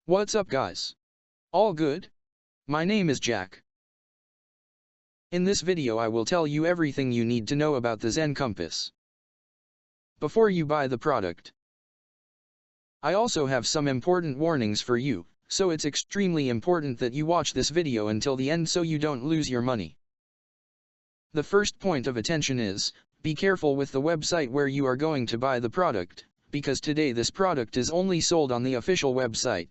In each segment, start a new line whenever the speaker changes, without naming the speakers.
What's up, guys? All good? My name is Jack. In this video I will tell you everything you need to know about the Zen Compass before you buy the product. I also have some important warnings for you, so it's extremely important that you watch this video until the end so you don't lose your money. The first point of attention is, be careful with the website where you are going to buy the product, because today this product is only sold on the official website.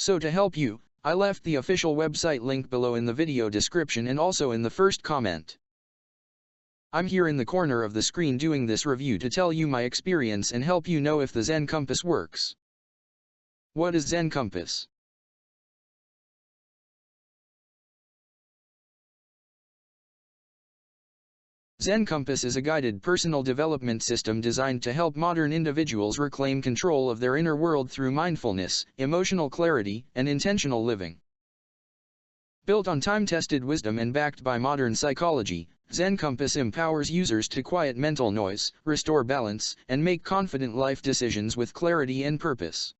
So to help you, I left the official website link below in the video description and also in the first comment. I'm here in the corner of the screen doing this review to tell you my experience and help you know if the Zen Compass works. What is Zen Compass? Zen Compass is a guided personal development system designed to help modern individuals reclaim control of their inner world through mindfulness, emotional clarity, and intentional living. Built on time-tested wisdom and backed by modern psychology, Zen Compass empowers users to quiet mental noise, restore balance, and make confident life decisions with clarity and purpose.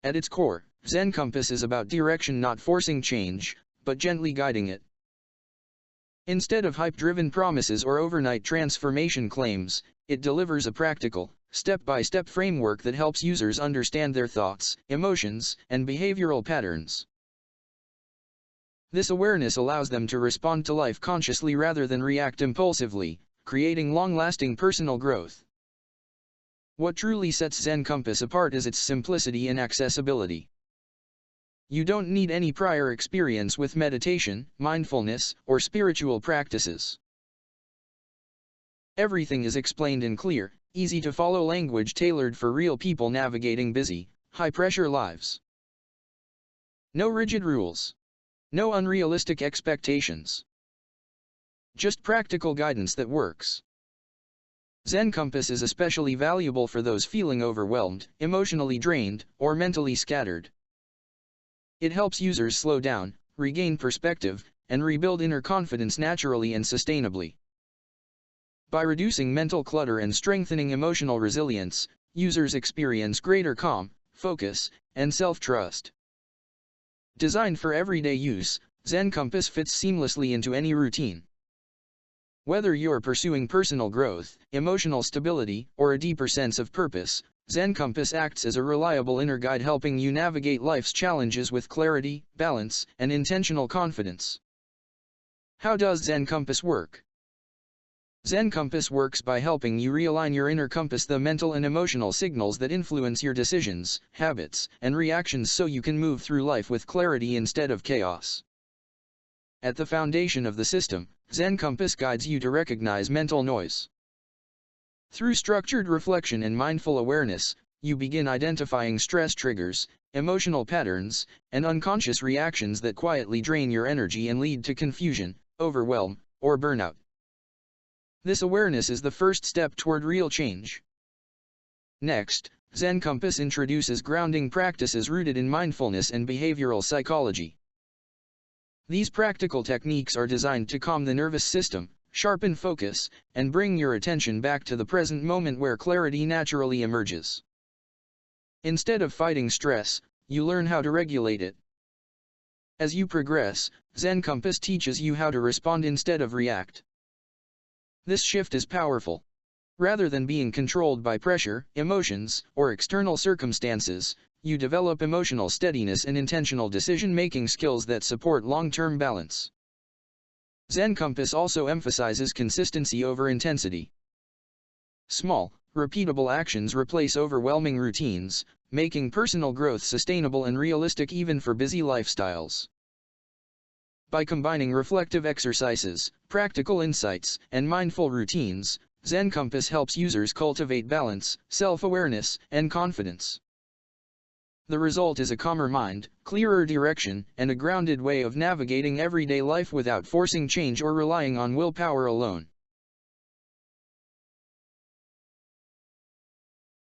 At its core, Zen Compass is about direction, not forcing change, but gently guiding it. Instead of hype-driven promises or overnight transformation claims, it delivers a practical, step-by-step framework that helps users understand their thoughts, emotions, and behavioral patterns. This awareness allows them to respond to life consciously rather than react impulsively, creating long-lasting personal growth. What truly sets Zen Compass apart is its simplicity and accessibility. You don't need any prior experience with meditation, mindfulness, or spiritual practices. Everything is explained in clear, easy-to-follow language tailored for real people navigating busy, high-pressure lives. No rigid rules. No unrealistic expectations. Just practical guidance that works. Zen Compass is especially valuable for those feeling overwhelmed, emotionally drained, or mentally scattered. It helps users slow down, regain perspective, and rebuild inner confidence naturally and sustainably. By reducing mental clutter and strengthening emotional resilience, users experience greater calm, focus, and self-trust. Designed for everyday use, Zen Compass fits seamlessly into any routine. Whether you're pursuing personal growth, emotional stability, or a deeper sense of purpose, Zen Compass acts as a reliable inner guide helping you navigate life's challenges with clarity, balance, and intentional confidence. How does Zen Compass work? Zen Compass works by helping you realign your inner compass, the mental and emotional signals that influence your decisions, habits, and reactions so you can move through life with clarity instead of chaos. At the foundation of the system, Zen Compass guides you to recognize mental noise. Through structured reflection and mindful awareness, you begin identifying stress triggers, emotional patterns, and unconscious reactions that quietly drain your energy and lead to confusion, overwhelm, or burnout. This awareness is the first step toward real change. Next, Zen Compass introduces grounding practices rooted in mindfulness and behavioral psychology. These practical techniques are designed to calm the nervous system, sharpen focus, and bring your attention back to the present moment where clarity naturally emerges. Instead of fighting stress, you learn how to regulate it. As you progress, Zen Compass teaches you how to respond instead of react. This shift is powerful. Rather than being controlled by pressure, emotions, or external circumstances, you develop emotional steadiness and intentional decision-making skills that support long-term balance. Zen Compass also emphasizes consistency over intensity. Small, repeatable actions replace overwhelming routines, making personal growth sustainable and realistic even for busy lifestyles. By combining reflective exercises, practical insights, and mindful routines, Zen Compass helps users cultivate balance, self-awareness, and confidence. The result is a calmer mind, clearer direction, and a grounded way of navigating everyday life without forcing change or relying on willpower alone.